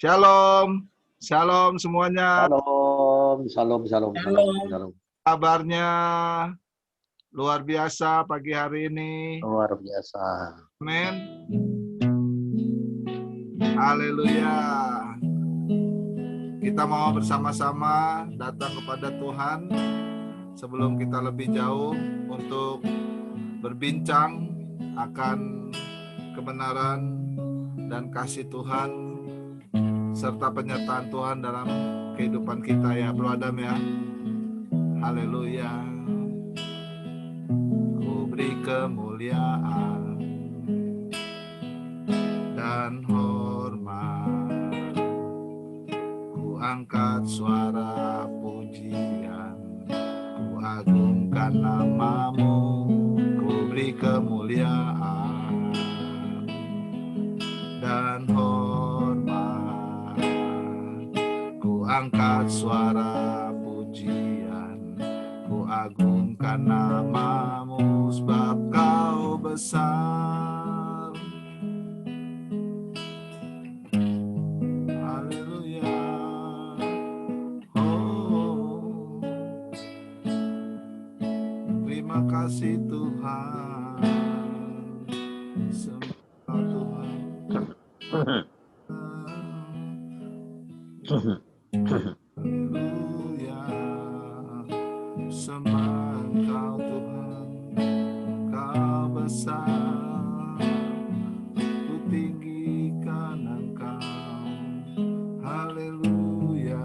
Shalom, shalom semuanya. Shalom. Kabarnya luar biasa pagi hari ini. Luar biasa. Amin. Haleluya. Kita mau bersama-sama datang kepada Tuhan sebelum kita lebih jauh untuk berbincang akan kebenaran dan kasih Tuhan serta penyertaan Tuhan dalam kehidupan kita ya, Bro Adam ya. Haleluya. Ku beri kemuliaan dan hormat, ku angkat suara pujian, ku agungkan namamu, ku beri kemuliaan dan hormat, ku angkat suara pujian, ku agungkan namamu sebab kau besar. Haleluya. Oh, terima kasih Tuhan. Sembah Tuhan. Haleluya. Sembah Engkau Tuhan, Kau besar, ku tinggikan Engkau. Haleluya.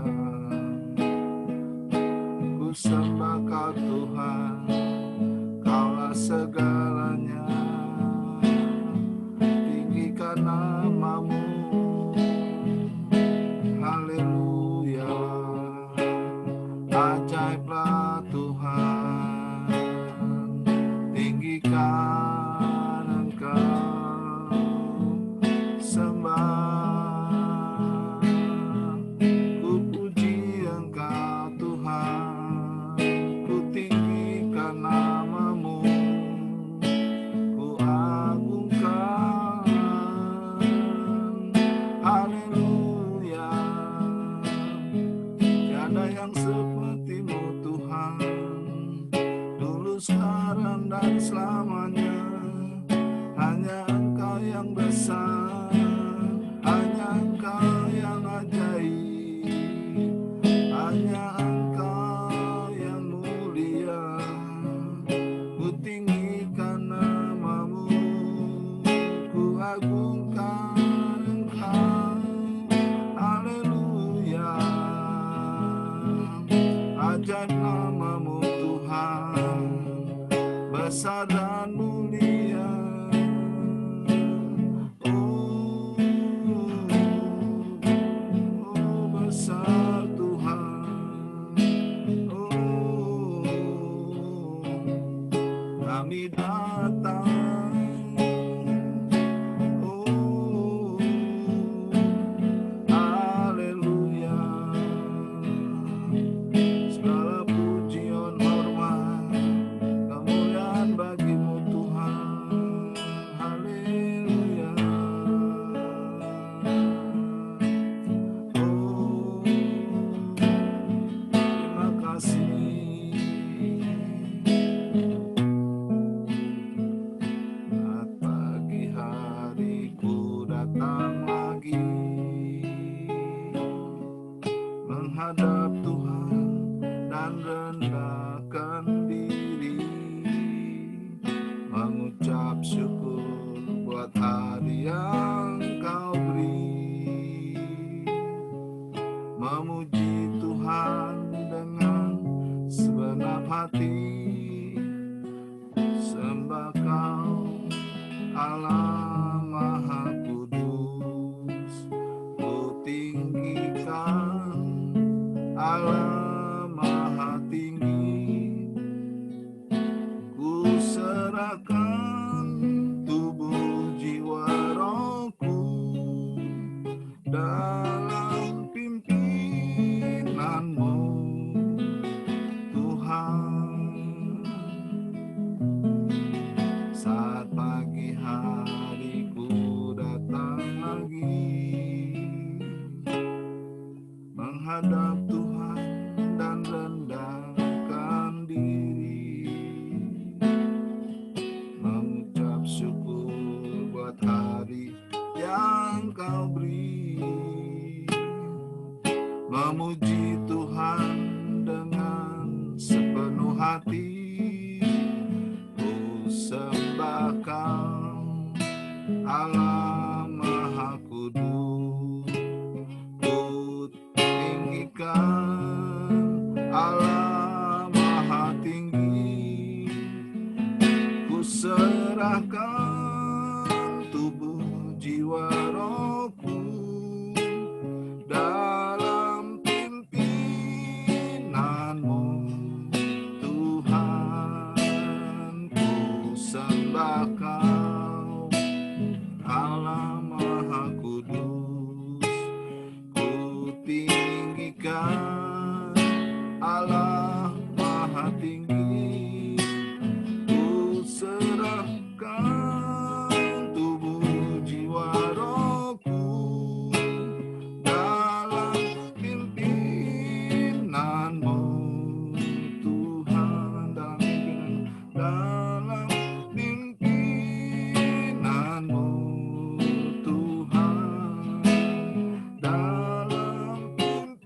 Ku sembah Kau Tuhan, Kaulah segalanya. Tinggikan namamu. Haleluya. Ajaiblah Tuhan, tinggikan Engkau. Sembah, ku puji Engkau Tuhan, ku tinggikan namamu, ku agungkan. Haleluya. Tiada yang sepertimu Tuhan, dulu, sekarang, dan selamanya. Hanya Engkau yang besar, hanya Engkau yang ajaib, hanya Engkau yang mulia. Ku tinggikan namamu, ku agungkan Engkau. Haleluya. Ajaib namamu Tuhan, besar dan mulia. Oh, besar Tuhan. Oh, kami datang. Oh, haleluya. Segala pujian, hormat, kemuliaan bagimu Tuhan. Haleluya. Oh, terima kasih. Saat pagi hariku datang lagi menghadap Tuhan dan rendahkan diri, mengucap syukur buat hari yang Kau beri, memuji Tuhan dengan segenap hati. Sembah Kau Allah Maha Kudus, ku tinggikan Allah Maha Tinggi. Ku serahkan tubuh jiwa rohku dalam pimpinanmu Tuhan. Saat pagi hariku datang lagi menghadap Tuhan dan rendahkan diri, mengucap syukur buat hari yang Kau beri, memuji Tuhan dengan sepenuh hati. Ku sembah Kau Allah Maha Kudus, ku tinggikan Allah Maha Tinggi, ku serahkan tubuh jiwa rohku dalam pimpinanmu Tuhan. Ku sembah Kau Allah Maha Kudus, ku tinggikan Allah Maha Tinggi, ku serahkan tubuh jiwa rohku dalam pimpinanmu Tuhan, dalam pimpinanmu Tuhan, dalam pimpinanmu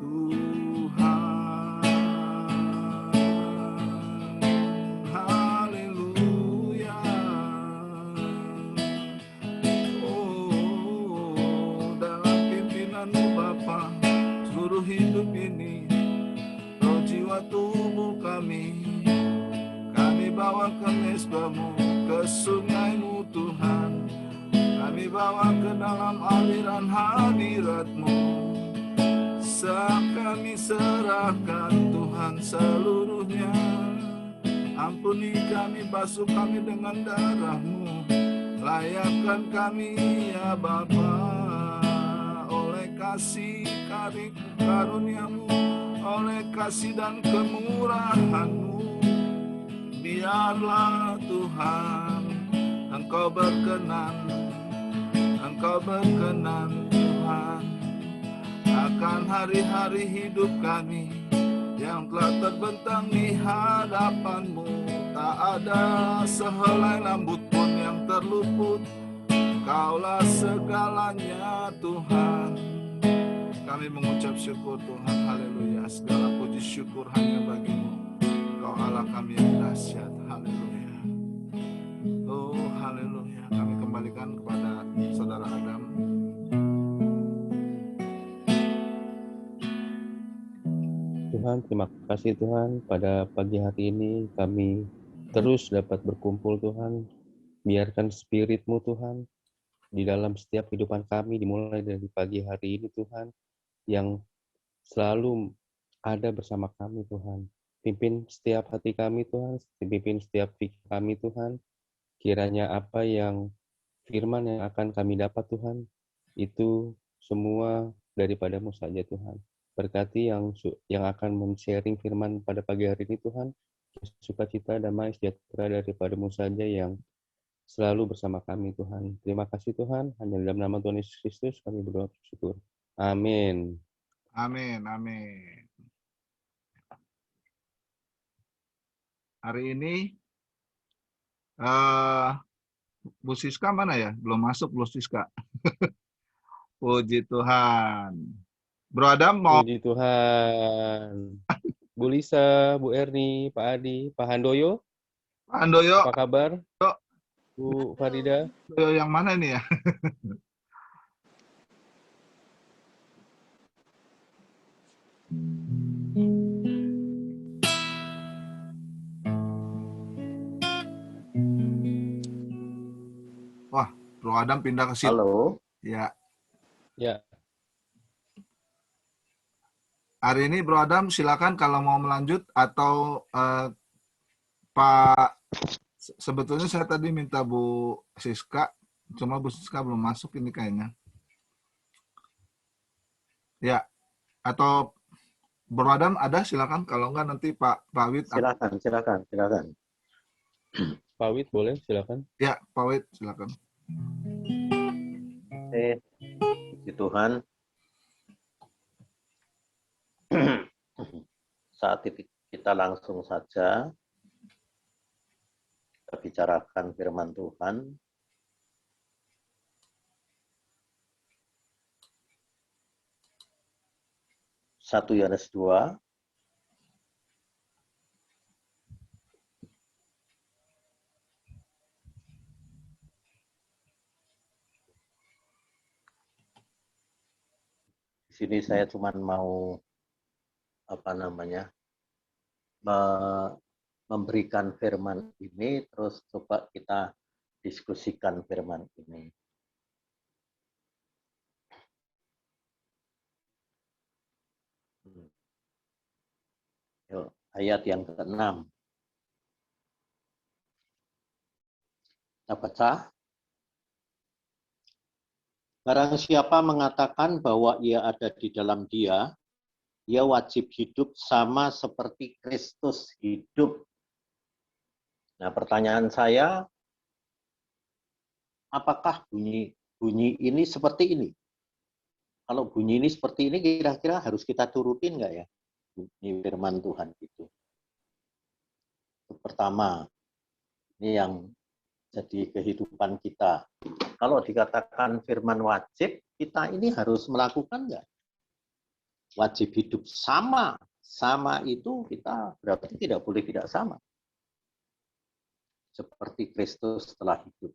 Tuhan. Haleluya. Oh, dalam pimpinanmu Bapa, seluruh hidup ini, roh jiwa tubuh kami bawa ke mesbah-Mu, ke sungai-Mu Tuhan. Kami bawa ke dalam aliran hadirat-Mu. Kami serahkan Tuhan seluruhnya. Ampuni kami, basuh kami dengan darah-Mu. Layakkan kami ya Bapa, oleh kasih karunia-Mu, oleh kasih dan kemurahan-Mu. Biarlah Tuhan, Engkau berkenan Tuhan, akan hari-hari hidup kami yang telah terbentang di hadapan-Mu. Tak ada sehelai rambut pun yang terluput, Kaulah segalanya Tuhan. Kami mengucap syukur Tuhan, haleluya. Segala puji syukur hanya bagi-Mu, Kau Allah kami yang dahsyat, haleluya. Oh haleluya. Kami kembalikan kepada Saudara Adam. Tuhan, terima kasih Tuhan, pada pagi hari ini kami terus dapat berkumpul Tuhan. Biarkan Spirit-Mu Tuhan di dalam setiap kehidupan kami, dimulai dari pagi hari ini Tuhan, yang selalu ada bersama kami Tuhan. Pimpin setiap hati kami Tuhan, pimpin setiap pikir kami Tuhan. Kiranya apa yang firman yang akan kami dapat Tuhan, itu semua daripada-Mu saja Tuhan. Berkati yang akan men-sharing firman pada pagi hari ini Tuhan, sukacita, damai, sejahtera daripada-Mu saja yang selalu bersama kami Tuhan. Terima kasih Tuhan, hanya dalam nama Tuhan Yesus Kristus kami berdoa bersyukur. Amin. Amin, amin. Hari ini Bu Siska mana ya? Belum masuk Bu Siska. Puji Tuhan. Bro Adam mau. Puji Tuhan. Bu Lisa, Bu Erni, Pak Adi, Pak Handoyo. Pak Handoyo. Apa kabar? Bu Farida. Handoyo yang mana ini ya? Wah, Bro Adam pindah ke situ. Halo. Ya. Ya. Hari ini Bro Adam silakan kalau mau melanjut atau Pak, sebetulnya saya tadi minta Bu Siska, cuma Bu Siska belum masuk ini kayaknya. Ya, atau Bro Adam ada silakan, kalau enggak nanti Pak Wid. Silakan. Pak Wid boleh silakan. Ya, Pak Wid silakan. kasih. Puji Tuhan. Saat ini kita langsung saja kita bicarakan firman Tuhan. Satu Yohanes 2. Di sini saya cuma mau memberikan firman ini, terus coba kita diskusikan firman ini. Yuk, ayat yang ke-6. Kita baca. Barang siapa mengatakan bahwa ia ada di dalam Dia, ia wajib hidup sama seperti Kristus hidup. Nah, pertanyaan saya, apakah bunyi ini seperti ini? Kalau bunyi ini seperti ini, kira-kira harus kita turutin nggak ya? Bunyi firman Tuhan itu. Pertama, ini yang jadi kehidupan kita. Kalau dikatakan firman wajib, kita ini harus melakukan nggak? Wajib hidup sama. Sama itu kita berarti tidak boleh tidak sama. Seperti Kristus telah hidup.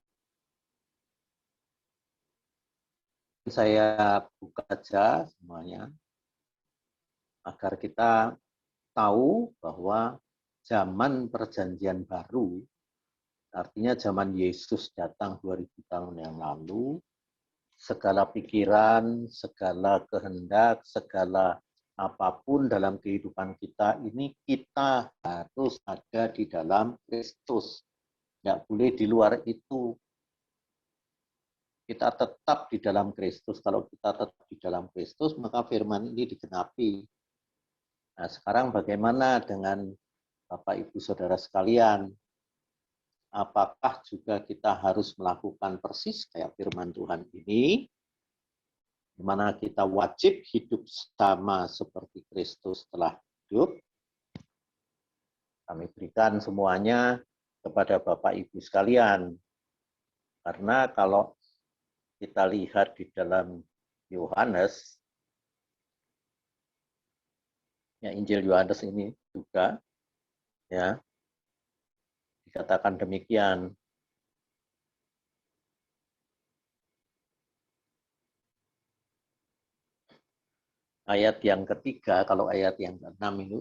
Saya buka aja semuanya, agar kita tahu bahwa zaman perjanjian baru, artinya zaman Yesus datang 2000 tahun yang lalu, segala pikiran, segala kehendak, segala apapun dalam kehidupan kita ini kita harus ada di dalam Kristus. Tidak boleh di luar itu. Kita tetap di dalam Kristus. Kalau kita tetap di dalam Kristus, maka firman ini digenapi. Nah, sekarang bagaimana dengan Bapak, Ibu, Saudara sekalian? Apakah juga kita harus melakukan persis kayak firman Tuhan ini, di mana kita wajib hidup sama seperti Kristus telah hidup? Kami berikan semuanya kepada Bapak Ibu sekalian. Karena kalau kita lihat di dalam Yohanes, ya Injil Yohanes ini juga, ya, dikatakan demikian. Ayat yang ketiga, kalau ayat yang ke-6 itu,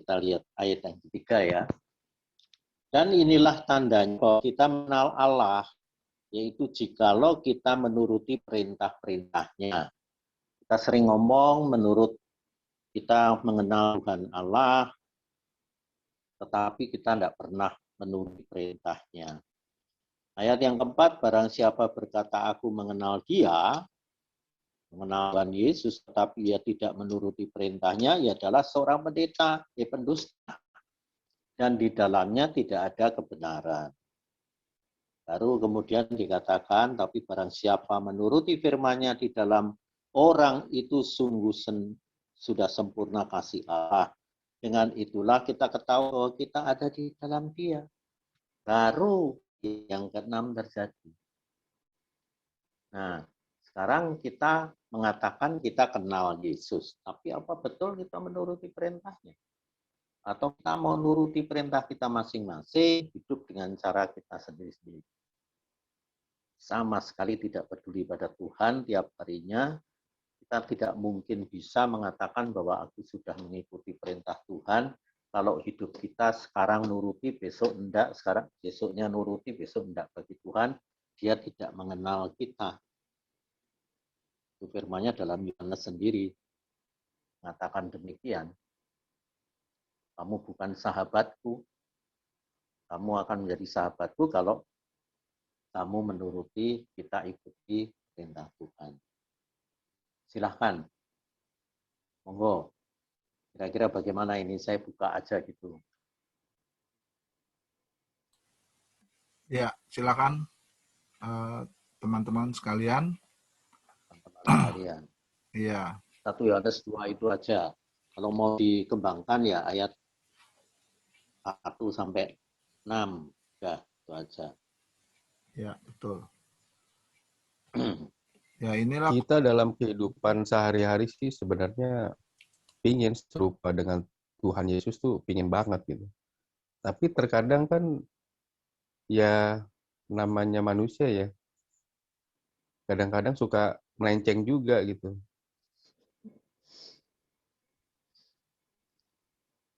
kita lihat ayat yang ketiga ya. Dan inilah tandanya bahwa kita mengenal Allah, yaitu jikalau kita menuruti perintah-perintahnya. Kita sering ngomong kita mengenal Tuhan Allah, tetapi kita tidak pernah menuruti perintahnya. Ayat yang keempat, barang siapa berkata aku mengenal Dia, mengenal Tuhan Yesus, tetapi ia tidak menuruti perintahnya, ia adalah seorang pendeta, pendusta. Dan di dalamnya tidak ada kebenaran. Baru kemudian dikatakan, tapi barang siapa menuruti firman-Nya di dalam orang itu sungguh sudah sempurna kasih Allah. Dengan itulah kita ketahui bahwa kita ada di dalam Dia. Baru yang ke-6 terjadi. Nah, sekarang kita mengatakan kita kenal Yesus. Tapi apa betul kita menuruti perintahnya? Atau kita mau nuruti perintah kita masing-masing, hidup dengan cara kita sendiri-sendiri. Sama sekali tidak peduli pada Tuhan tiap harinya, kita tidak mungkin bisa mengatakan bahwa aku sudah mengikuti perintah Tuhan, kalau hidup kita sekarang nuruti, besok enggak, sekarang besoknya nuruti, besok enggak. Bagi Tuhan, Dia tidak mengenal kita. Itu firman-Nya dalam Yohanes sendiri mengatakan demikian. Kamu bukan sahabatku, kamu akan menjadi sahabatku kalau kamu menuruti, kita ikuti perintah Tuhan. Silahkan. Monggo. Kira-kira bagaimana ini? Saya buka aja gitu. Ya, silakan teman-teman sekalian. keseharian. Iya. 1 Yohanes 2 itu aja. Kalau mau dikembangkan ya ayat 1 sampai 6. Ya, itu aja. Ya, betul. Ya, inilah Kita dalam kehidupan sehari-hari sih sebenarnya pingin serupa dengan Tuhan Yesus tuh pingin banget gitu. Tapi terkadang kan ya namanya manusia ya, kadang-kadang suka melenceng juga gitu.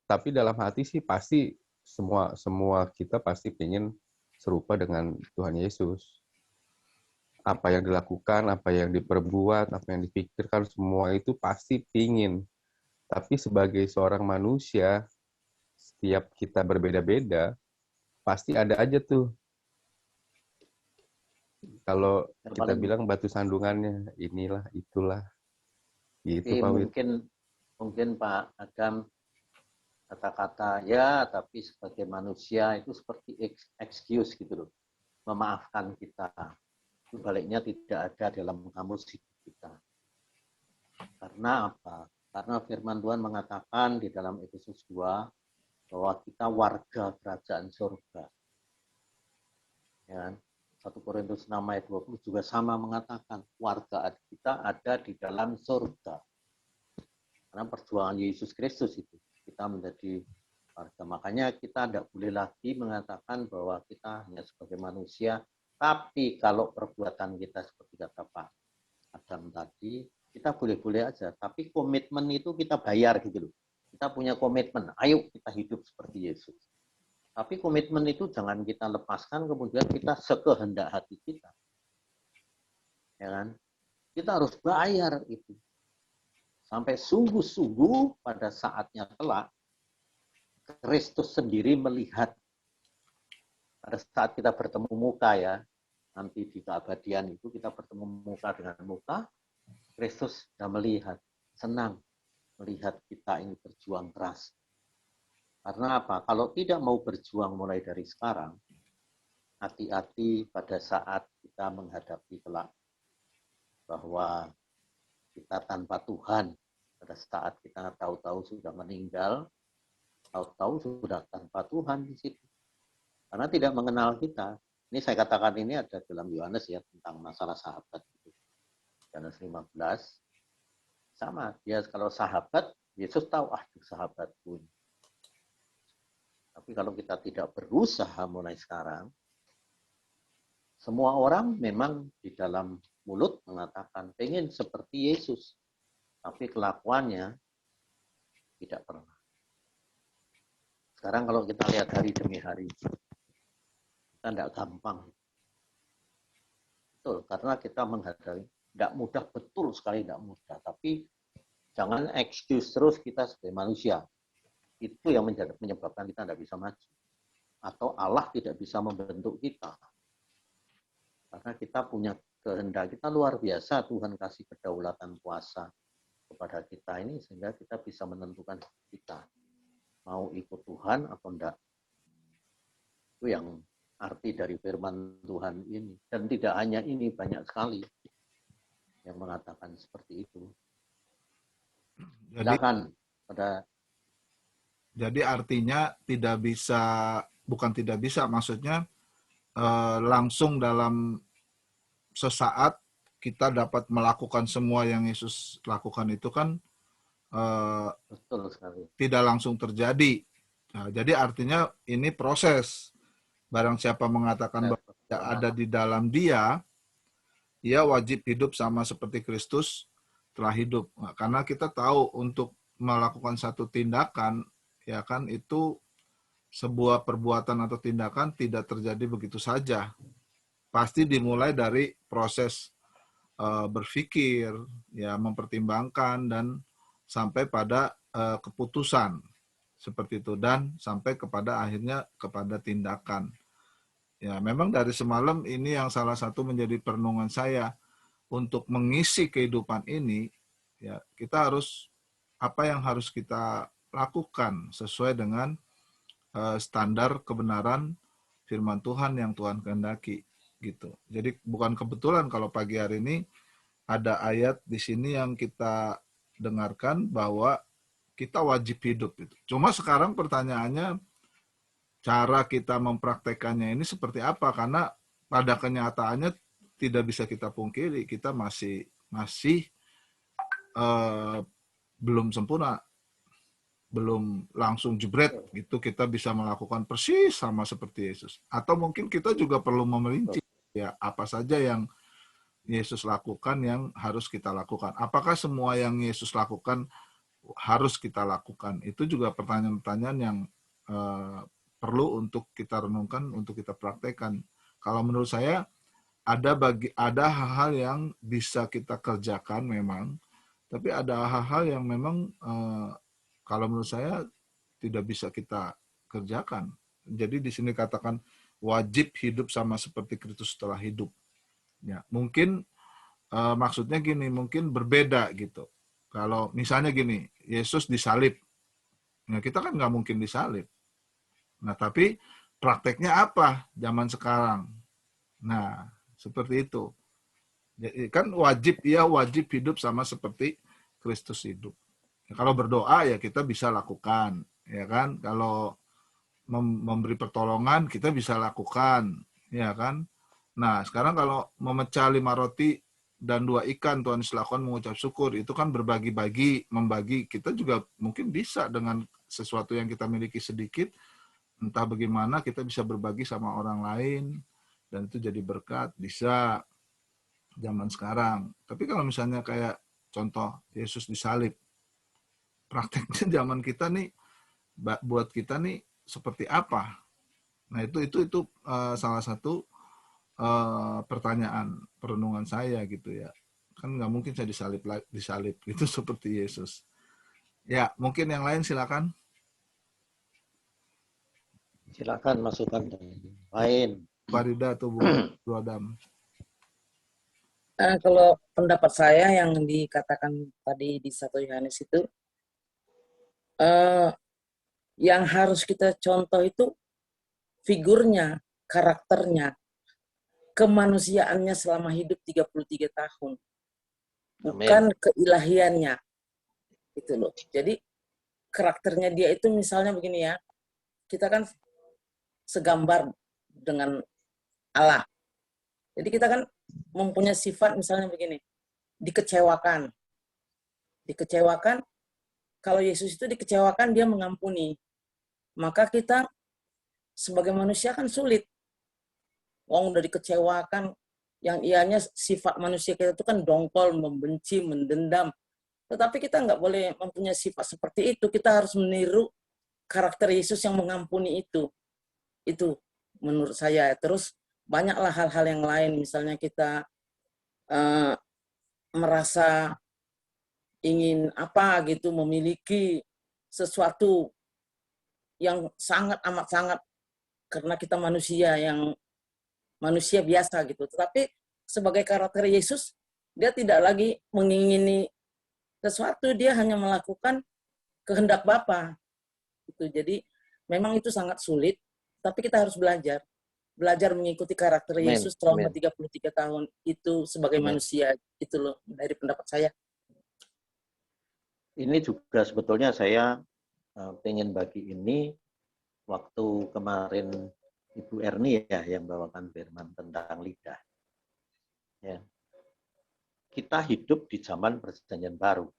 Tapi dalam hati sih pasti semua kita pasti pingin serupa dengan Tuhan Yesus. Apa yang dilakukan, apa yang diperbuat, apa yang dipikirkan, semua itu pasti pingin. Tapi sebagai seorang manusia, setiap kita berbeda-beda, pasti ada aja tuh. Kalau Yang kita paling bilang batu sandungannya, inilah, itulah. Gitu, Pak Wid. mungkin Pak Adam kata-kata ya, tapi sebagai manusia itu seperti excuse gitu loh. Memaafkan kita. Itu baliknya tidak ada dalam kamus hidup kita. Karena apa? Karena firman Tuhan mengatakan di dalam Efesus 2 bahwa kita warga kerajaan surga. Ya, 1 Korintus 6 ayat 20 juga sama mengatakan warga kita ada di dalam surga. Karena perjuangan Yesus Kristus itu kita menjadi warga. Makanya kita tidak boleh lagi mengatakan bahwa kita hanya sebagai manusia. Tapi kalau perbuatan kita seperti kata Pak Adam tadi, kita boleh-boleh aja. Tapi komitmen itu kita bayar gitu loh. Kita punya komitmen. Ayo kita hidup seperti Yesus. Tapi komitmen itu jangan kita lepaskan, kemudian kita sekehendak hati kita. Ya kan? Kita harus bayar itu. Sampai sungguh-sungguh pada saatnya kelak, Kristus sendiri melihat. Pada saat kita bertemu muka ya, nanti di keabadian itu kita bertemu muka dengan muka, Kristus sudah melihat, senang melihat kita ini berjuang keras. Karena apa? Kalau tidak mau berjuang mulai dari sekarang, hati-hati pada saat kita menghadapi kelak. Bahwa kita tanpa Tuhan, pada saat kita tahu-tahu sudah meninggal, tahu-tahu sudah tanpa Tuhan di situ. Karena tidak mengenal kita. Ini saya katakan ini ada dalam Yohanes ya, tentang masalah sahabat. Yohanes 15. Sama, dia kalau sahabat, Yesus tahu, itu sahabatku. Tapi kalau kita tidak berusaha mulai sekarang, semua orang memang di dalam mulut mengatakan pengen seperti Yesus. Tapi kelakuannya tidak pernah. Sekarang kalau kita lihat hari demi hari, kita tidak gampang. Betul, karena kita menghadapi, tidak mudah, betul sekali tidak mudah. Tapi jangan excuse terus kita sebagai manusia. Itu yang menyebabkan kita tidak bisa maju. Atau Allah tidak bisa membentuk kita. Karena kita punya kehendak, kita luar biasa, Tuhan kasih kedaulatan kuasa kepada kita ini, sehingga kita bisa menentukan kita. Mau ikut Tuhan atau enggak. Itu yang arti dari firman Tuhan ini. Dan tidak hanya ini, banyak sekali yang mengatakan seperti itu. Silakan pada. Jadi artinya tidak bisa, bukan tidak bisa, maksudnya langsung dalam sesaat kita dapat melakukan semua yang Yesus lakukan itu kan Betul sekali. Tidak langsung terjadi. Nah, jadi artinya ini proses. Barang siapa mengatakan bahwa tidak ada di dalam dia, ia wajib hidup sama seperti Kristus telah hidup. Nah, karena kita tahu untuk melakukan satu tindakan, ya kan, itu sebuah perbuatan atau tindakan tidak terjadi begitu saja. Pasti dimulai dari proses berpikir, ya, mempertimbangkan, dan sampai pada keputusan seperti itu, dan sampai kepada akhirnya kepada tindakan. Ya, memang dari semalam ini yang salah satu menjadi perenungan saya untuk mengisi kehidupan ini. Ya, kita harus, apa yang harus kita lakukan sesuai dengan standar kebenaran firman Tuhan yang Tuhan kehendaki gitu. Jadi bukan kebetulan kalau pagi hari ini ada ayat di sini yang kita dengarkan bahwa kita wajib hidup itu. Cuma sekarang pertanyaannya cara kita mempraktekannya ini seperti apa? Karena pada kenyataannya tidak bisa kita pungkiri, kita masih belum sempurna, belum langsung jebret gitu kita bisa melakukan persis sama seperti Yesus. Atau mungkin kita juga perlu memerinci ya apa saja yang Yesus lakukan yang harus kita lakukan. Apakah semua yang Yesus lakukan harus kita lakukan? Itu juga pertanyaan-pertanyaan yang perlu untuk kita renungkan, untuk kita praktekkan. Kalau menurut saya ada hal-hal yang bisa kita kerjakan memang, tapi ada hal-hal yang memang kalau menurut saya tidak bisa kita kerjakan. Jadi di sini katakan wajib hidup sama seperti Kristus setelah hidup. Ya, mungkin maksudnya gini, mungkin berbeda gitu. Kalau misalnya gini, Yesus disalib, nah kita kan nggak mungkin disalib. Nah tapi prakteknya apa zaman sekarang? Nah seperti itu. Jadi kan wajib hidup sama seperti Kristus hidup. Ya, kalau berdoa ya kita bisa lakukan, ya kan? Kalau memberi pertolongan kita bisa lakukan, ya kan? Nah, sekarang kalau memecah 5 roti dan 2 ikan Tuhan silakan mengucap syukur, itu kan berbagi-bagi, membagi. Kita juga mungkin bisa dengan sesuatu yang kita miliki sedikit, entah bagaimana kita bisa berbagi sama orang lain, dan itu jadi berkat, bisa zaman sekarang. Tapi kalau misalnya kayak contoh Yesus disalib, prakteknya zaman kita nih, buat kita nih seperti apa? Nah itu salah satu pertanyaan perenungan saya gitu ya, kan nggak mungkin saya disalib itu seperti Yesus ya. Mungkin yang lain silakan masukan lain. Farida atau Bu Adam. Kalau pendapat saya yang dikatakan tadi di 1 Yohanes itu, yang harus kita contoh itu figurnya, karakternya, kemanusiaannya selama hidup 33 tahun. Bukan keilahiannya. Itu loh. Jadi karakternya dia itu misalnya begini ya, kita kan segambar dengan Allah. Jadi kita kan mempunyai sifat misalnya begini, dikecewakan. Dikecewakan, kalau Yesus itu dikecewakan dia mengampuni. Maka kita sebagai manusia kan sulit. Wong udah dikecewakan, yang ianya sifat manusia kita itu kan dongkol, membenci, mendendam. Tetapi kita nggak boleh mempunyai sifat seperti itu. Kita harus meniru karakter Yesus yang mengampuni itu. Itu menurut saya. Terus banyaklah hal-hal yang lain. Misalnya kita merasa ingin apa gitu, memiliki sesuatu yang sangat amat sangat, karena kita manusia biasa gitu. Tetapi sebagai karakter Yesus, dia tidak lagi mengingini sesuatu, dia hanya melakukan kehendak Bapa. Itu jadi memang itu sangat sulit, tapi kita harus belajar mengikuti karakter Yesus selama 33 tahun itu sebagai manusia. Itu loh dari pendapat saya. Ini juga sebetulnya saya pengen bagi ini waktu kemarin Ibu Erni ya yang bawakan firman tentang lidah. Ya. Kita hidup di zaman Perjanjian Baru.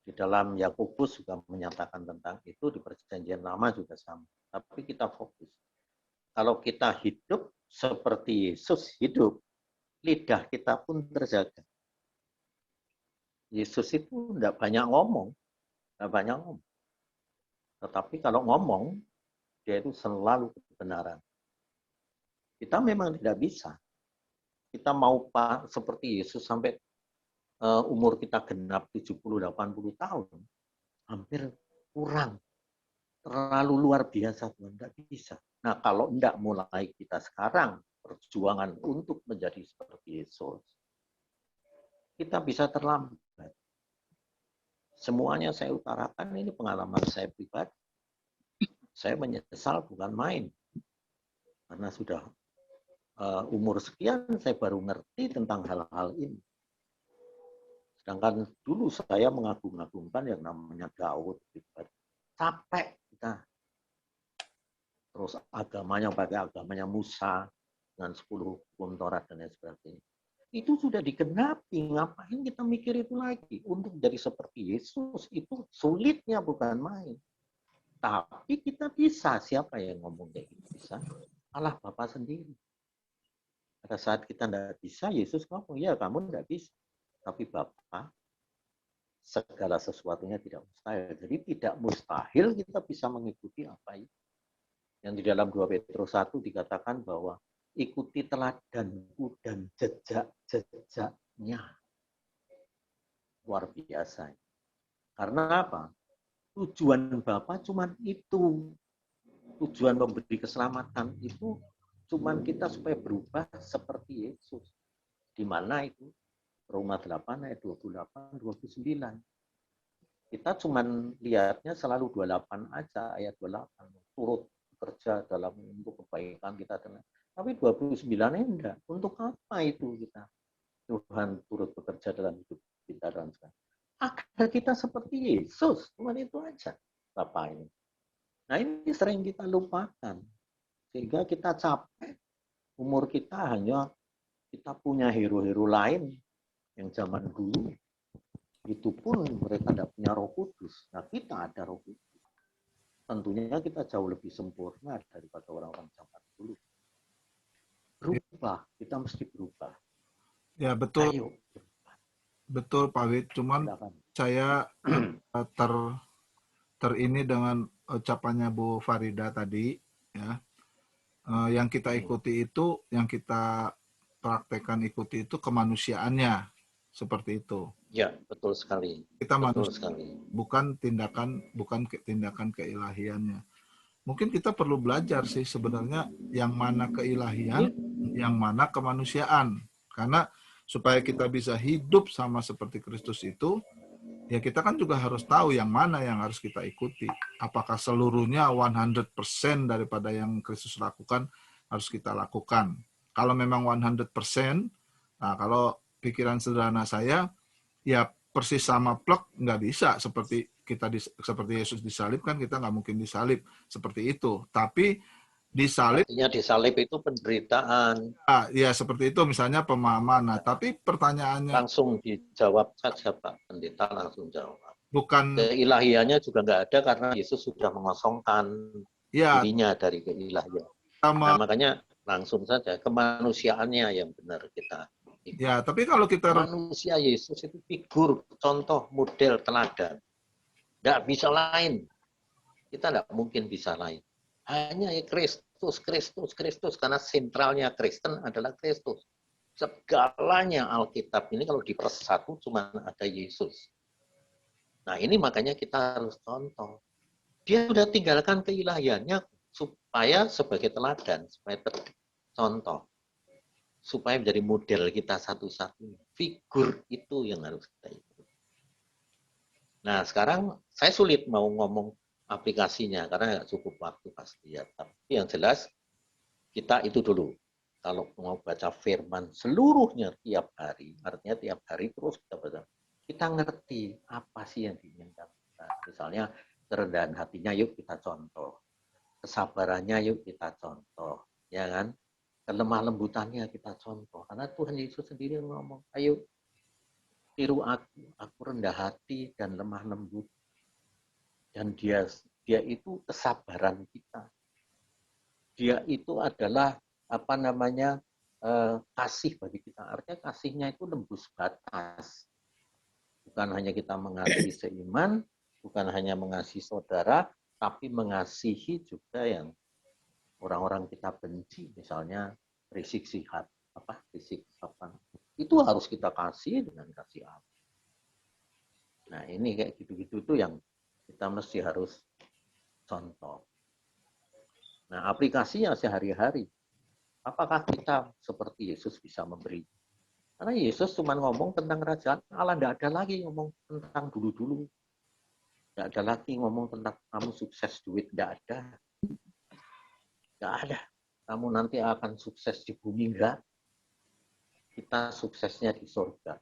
Di dalam Yakobus juga menyatakan tentang itu, di Perjanjian Lama juga sama. Tapi kita fokus. Kalau kita hidup seperti Yesus hidup, lidah kita pun terjaga. Yesus itu tidak banyak ngomong. Tetapi kalau ngomong, dia itu selalu kebenaran. Kita memang tidak bisa. Kita mau seperti Yesus sampai umur kita genap 70-80 tahun, hampir kurang. Terlalu luar biasa, Tuhan. Tidak bisa. Nah, kalau tidak mulai kita sekarang, perjuangan untuk menjadi seperti Yesus, kita bisa terlambat. Semuanya saya utarakan, ini pengalaman saya pribadi. Saya menyesal bukan main. Karena sudah umur sekian, saya baru ngerti tentang hal-hal ini. Sedangkan dulu saya mengagung-agungkan yang namanya Daud. Capek kita. Terus agamanya pakai agamanya Musa dengan 10 hukum Taurat dan lain sebagainya. Itu sudah digenapi, ngapain kita mikir itu lagi? Untuk jadi seperti Yesus itu sulitnya bukan main. Tapi kita bisa, siapa yang ngomong kayak gitu? Bisa. Allah Bapa sendiri. Pada saat kita tidak bisa, Yesus ngomong, ya kamu tidak bisa. Tapi Bapa, segala sesuatunya tidak mustahil. Jadi tidak mustahil kita bisa mengikuti apa itu. Yang di dalam 2 Petrus 1 dikatakan bahwa ikuti teladanku dan jejak-jejaknya. Luar biasa. Karena apa? Tujuan Bapa cuma itu. Tujuan memberi keselamatan itu cuma kita supaya berubah seperti Yesus. Di mana itu? Roma 8 ayat 28, 29. Kita cuma lihatnya selalu 28 aja, ayat 28. Turut bekerja dalam untuk kebaikan kita. Tapi 29-nya enggak. Untuk apa itu kita? Tuhan turut bekerja dalam hidup kita dan sebagainya. Agar kita seperti Yesus. Cuma itu aja. Bapak ini. Nah ini sering kita lupakan. Sehingga kita capek. Umur kita hanya kita punya hero-hero lain yang zaman dulu. Itu pun mereka tidak punya Roh Kudus. Nah kita ada Roh Kudus. Tentunya kita jauh lebih sempurna daripada orang-orang zaman dulu. Berubah, kita mesti berubah. Ya betul, Ayo. betul Pak Wid. Cuman Silakan. saya terini dengan ucapannya Bu Farida tadi, ya. Yang kita ikuti itu, yang kita praktekkan ikuti itu kemanusiaannya, seperti itu. Ya, betul sekali. Kita Betul manusia, sekali. bukan tindakan keilahiannya. Mungkin kita perlu belajar sih sebenarnya yang mana keilahian, yang mana kemanusiaan. Karena supaya kita bisa hidup sama seperti Kristus itu, ya kita kan juga harus tahu yang mana yang harus kita ikuti. Apakah seluruhnya 100% daripada yang Kristus lakukan harus kita lakukan. Kalau memang 100%, nah kalau pikiran sederhana saya, ya persis sama plek nggak bisa seperti seperti Yesus disalib kan kita nggak mungkin disalib seperti itu. Tapi disalib, Artinya disalib itu penderitaan. ya seperti itu misalnya pemahaman. Nah, tapi pertanyaannya Langsung dijawab saja Pak Pendeta, langsung jawab. bukan, Keilahiannya juga nggak ada karena Yesus sudah mengosongkan ya dirinya dari keilahian. sama, Nah, makanya langsung saja kemanusiaannya yang benar kita. ya tapi kalau kita Manusia Yesus itu figur, contoh, model, teladan. Nggak bisa lain. Kita nggak mungkin bisa lain. Hanya Kristus, Kristus, Kristus. Karena sentralnya Kristen adalah Kristus. Segalanya Alkitab ini kalau dipersatu cuma ada Yesus. Nah ini makanya kita harus contoh. Dia sudah tinggalkan keilahiannya supaya sebagai teladan, supaya contoh. Supaya menjadi model kita satu-satunya. Figur itu yang harus kita ikuti. Nah sekarang saya sulit mau ngomong aplikasinya karena nggak cukup waktu pasti ya. Tapi yang jelas kita itu dulu. Kalau mau baca firman seluruhnya tiap hari, artinya tiap hari terus kita baca. Kita ngerti apa sih yang diinginkan kita. Misalnya kerendahan hatinya yuk kita contoh. Kesabarannya yuk kita contoh. Ya kan? Kelemah lembutannya kita contoh. Karena Tuhan Yesus sendiri ngomong, ayo tiru aku rendah hati dan lemah lembut. Dan dia itu kesabaran kita. Dia itu adalah apa namanya kasih bagi kita. Artinya kasihnya itu nembus batas. Bukan hanya kita mengasihi seiman, bukan hanya mengasihi saudara, tapi mengasihi juga yang orang-orang kita benci, misalnya Rizik Sihab, itu harus kita kasih dengan kasih Allah. Nah ini kayak gitu-gitu tuh yang kita mesti harus contoh. Nah aplikasinya sehari-hari, apakah kita seperti Yesus bisa memberi? Karena Yesus cuma ngomong tentang kerajaan Allah, tidak ada lagi ngomong tentang dulu-dulu. Tidak ada lagi ngomong tentang kamu sukses duit, tidak ada. Tidak ada. Kamu nanti akan sukses di bumi, enggak. Kita suksesnya di surga.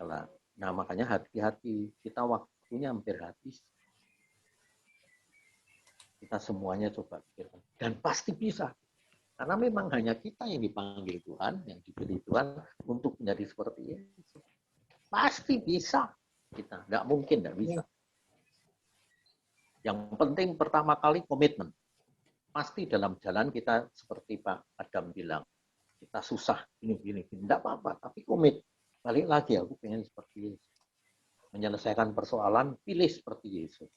Nah, makanya hati-hati, kita waktunya hampir habis. Kita semuanya coba pikirkan. Dan pasti bisa. Karena memang hanya kita yang dipanggil Tuhan, yang dipilih Tuhan untuk menjadi seperti Yesus. Pasti bisa. Kita nggak mungkin nggak bisa. Yang penting pertama kali komitmen. Pasti dalam jalan kita seperti Pak Adam bilang, kita susah gini. Tidak apa-apa, tapi komit. Balik lagi, aku pengen seperti Yesus. Menyelesaikan persoalan, pilih seperti Yesus.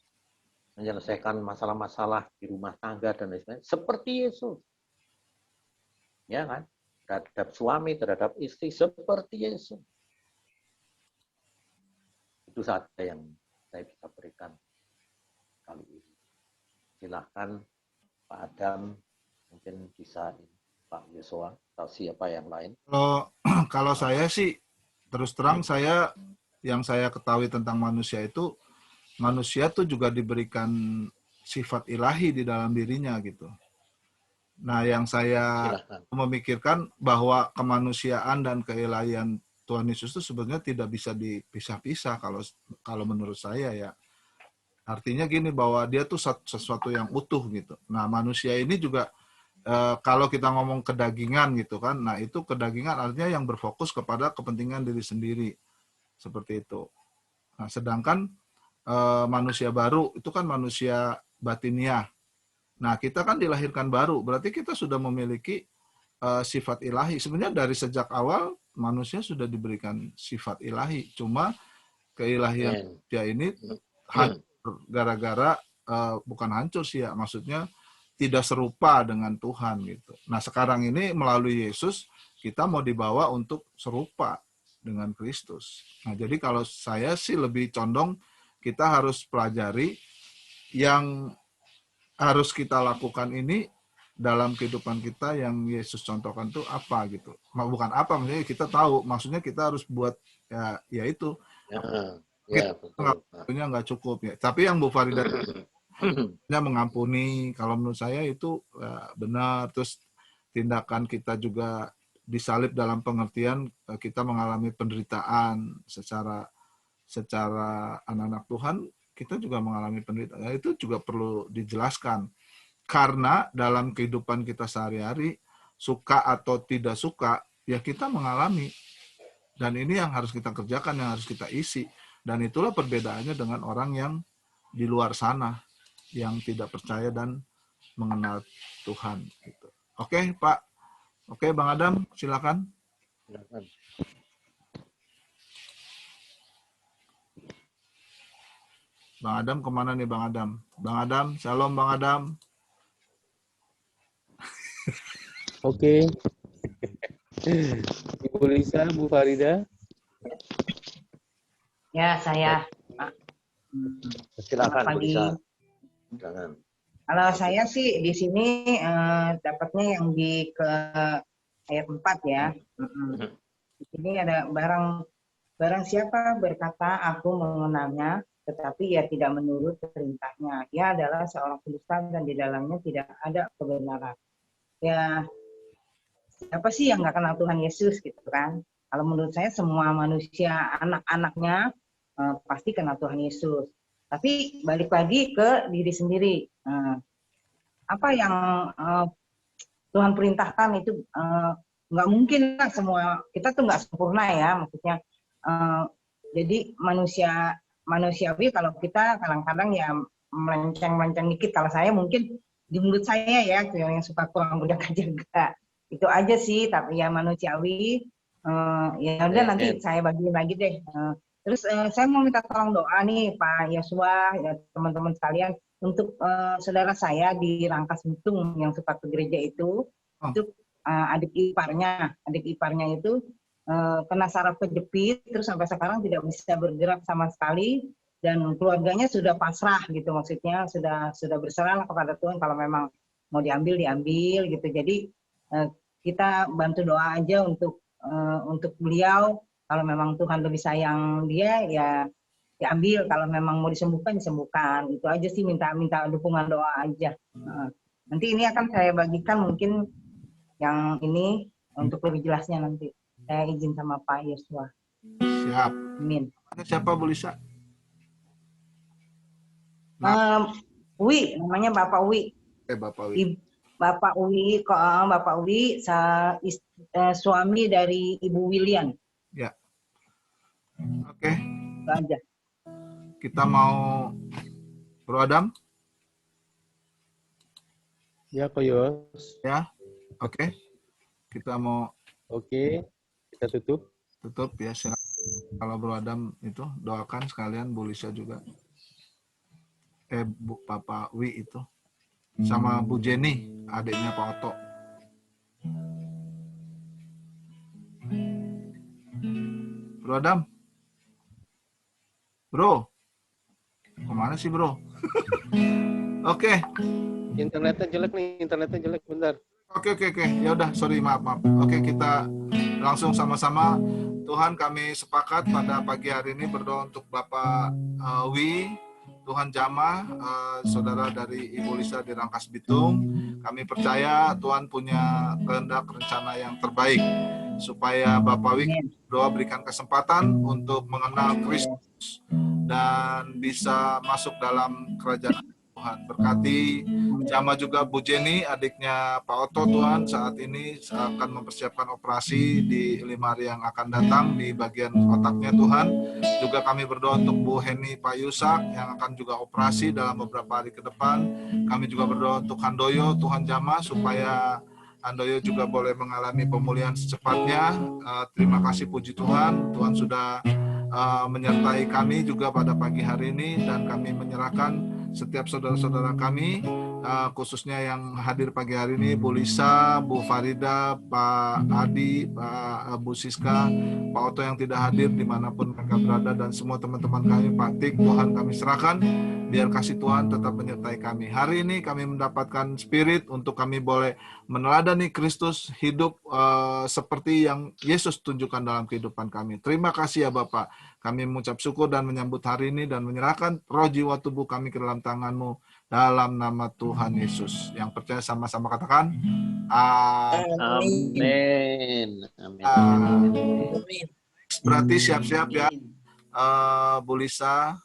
Menyelesaikan masalah-masalah di rumah tangga dan lain sebagainya, seperti Yesus. Ya kan? Terhadap suami, terhadap istri, seperti Yesus. Itu saja yang saya bisa berikan kali ini. Silakan Pak Adam, mungkin bisa Pak Yosua, atau siapa yang lain. Kalau saya sih, terus terang yang saya ketahui tentang manusia itu, manusia tuh juga diberikan sifat ilahi di dalam dirinya gitu. Nah, yang saya Silakan. memikirkan bahwa kemanusiaan dan keilahian Tuhan Yesus itu sebenarnya tidak bisa dipisah-pisah kalau menurut saya ya. Artinya gini, bahwa dia tuh sesuatu yang utuh gitu. Nah, manusia ini juga kalau kita ngomong kedagingan gitu kan, nah itu kedagingan artinya yang berfokus kepada kepentingan diri sendiri. Seperti itu. Nah, sedangkan manusia baru itu kan manusia batiniah. Nah, kita kan dilahirkan baru, berarti kita sudah memiliki sifat ilahi. Sebenarnya dari sejak awal manusia sudah diberikan sifat ilahi. Cuma keilahian dia ini hancur gara-gara bukan hancur sih ya, maksudnya tidak serupa dengan Tuhan gitu. Nah, sekarang ini melalui Yesus kita mau dibawa untuk serupa dengan Kristus. Nah, jadi kalau saya sih lebih condong kita harus pelajari yang harus kita lakukan ini dalam kehidupan kita yang Yesus contohkan tuh apa gitu. Bukan apa, maksudnya kita tahu, maksudnya kita harus buat ya itu. Ya, betul. Punya nggak cukup ya. Tapi yang Bu Farida mengampuni, kalau menurut saya itu benar. Terus tindakan kita juga disalib dalam pengertian kita mengalami penderitaan secara anak-anak Tuhan, kita juga mengalami penderitaan. Itu juga perlu dijelaskan. Karena dalam kehidupan kita sehari-hari, suka atau tidak suka, ya kita mengalami. Dan ini yang harus kita kerjakan, yang harus kita isi. Dan itulah perbedaannya dengan orang yang di luar sana, yang tidak percaya dan mengenal Tuhan. Gitu. Oke, Pak. Oke, Bang Adam, silakan. Bang Adam kemana nih Bang Adam? Bang Adam, shalom Bang Adam. Oke. Ibu Lisa, Bu Farida. Ya, saya. Silakan Bu pagi. Lisa. Jangan. Kalau saya sih di sini dapatnya yang di ke ayat 4 ya. Di sini ada barang siapa berkata aku mengenalnya, tetapi ia tidak menurut perintahnya. Ia adalah seorang pendusta dan di dalamnya tidak ada kebenaran. Ya, siapa sih yang nggak kenal Tuhan Yesus gitu kan? Kalau menurut saya semua manusia, anak-anaknya pasti kenal Tuhan Yesus. Tapi balik lagi ke diri sendiri. Apa yang Tuhan perintahkan itu nggak mungkin lah semua. Kita tuh nggak sempurna ya, maksudnya. Jadi manusiawi kalau kita kadang-kadang ya melenceng-melenceng dikit. Kalau saya mungkin di mulut saya ya yang suka kurang berjaga-jaga. Itu aja sih, tapi ya manusiawi. Ya udah nanti saya bagiin lagi deh. Terus saya mau minta tolong doa nih Pak Yosua, ya, teman-teman sekalian, untuk saudara saya di Rangkas Bitung yang suka ke gereja itu adik iparnya itu kena saraf kejepit, terus sampai sekarang tidak bisa bergerak sama sekali, dan keluarganya sudah pasrah gitu, maksudnya sudah berserah kepada Tuhan, kalau memang mau diambil gitu. Jadi kita bantu doa aja untuk beliau. Kalau memang Tuhan lebih sayang dia, ya diambil. Kalau memang mau disembuhkan. Itu aja sih, minta dukungan doa aja. Nanti ini akan saya bagikan mungkin yang ini untuk lebih jelasnya nanti. Saya izin sama Pak Yosua. Siap. Amin. Ada siapa Bu Lisa? Wi, namanya Bapak Wi. Bapak Wi. Bapak Wi, suami dari Ibu William. Ya. Oke. Itu aja. Kita mau Bro Adam? Ya, Ko Yos. Ya. Oke. Kita mau Oke, kita tutup. tutup ya. Silakan. Kalau Bro Adam itu doakan sekalian Bu Lisa juga. Bapak Wi itu. Sama Bu Jenny, adiknya Pak Oto. Bro Adam? Bro? Kemana sih bro? Oke. Internetnya jelek nih, bentar. Oke. Ya udah, sorry, maaf. Oke, kita langsung sama-sama. Tuhan, kami sepakat pada pagi hari ini berdoa untuk Bapak Wi, Tuhan jamah, saudara dari Ibu Lisa di Rangkas Bitung. Kami percaya Tuhan punya kehendak rencana yang terbaik supaya Bapak Wi berdoa berikan kesempatan untuk mengenal Kristus dan bisa masuk dalam kerajaan Tuhan. Berkati Jama juga Bu Jenny, adiknya Pak Oto, Tuhan saat ini akan mempersiapkan operasi di 5 hari yang akan datang di bagian otaknya, Tuhan. Juga kami berdoa untuk Bu Heni Pak Yusak yang akan juga operasi dalam beberapa hari ke depan. Kami juga berdoa untuk Handoyo, Tuhan Jama, supaya Handoyo juga boleh mengalami pemulihan secepatnya. Terima kasih, puji Tuhan. Tuhan sudah menyertai kami juga pada pagi hari ini, dan kami menyerahkan setiap saudara-saudara kami, khususnya yang hadir pagi hari ini, Bu Lisa, Bu Farida, Pak Adi, Bu Siska, Pak Oto yang tidak hadir dimanapun mereka berada, dan semua teman-teman kami, Pak Tik, Tuhan kami serahkan, biar kasih Tuhan tetap menyertai kami. Hari ini kami mendapatkan spirit untuk kami boleh meneladani Kristus, hidup seperti yang Yesus tunjukkan dalam kehidupan kami. Terima kasih ya Bapak. Kami mengucap syukur dan menyambut hari ini dan menyerahkan roh jiwa tubuh kami ke dalam tangan-Mu dalam nama Tuhan Yesus. Yang percaya sama-sama katakan Amin. Amin. Berarti siap-siap ya Bu Lisa.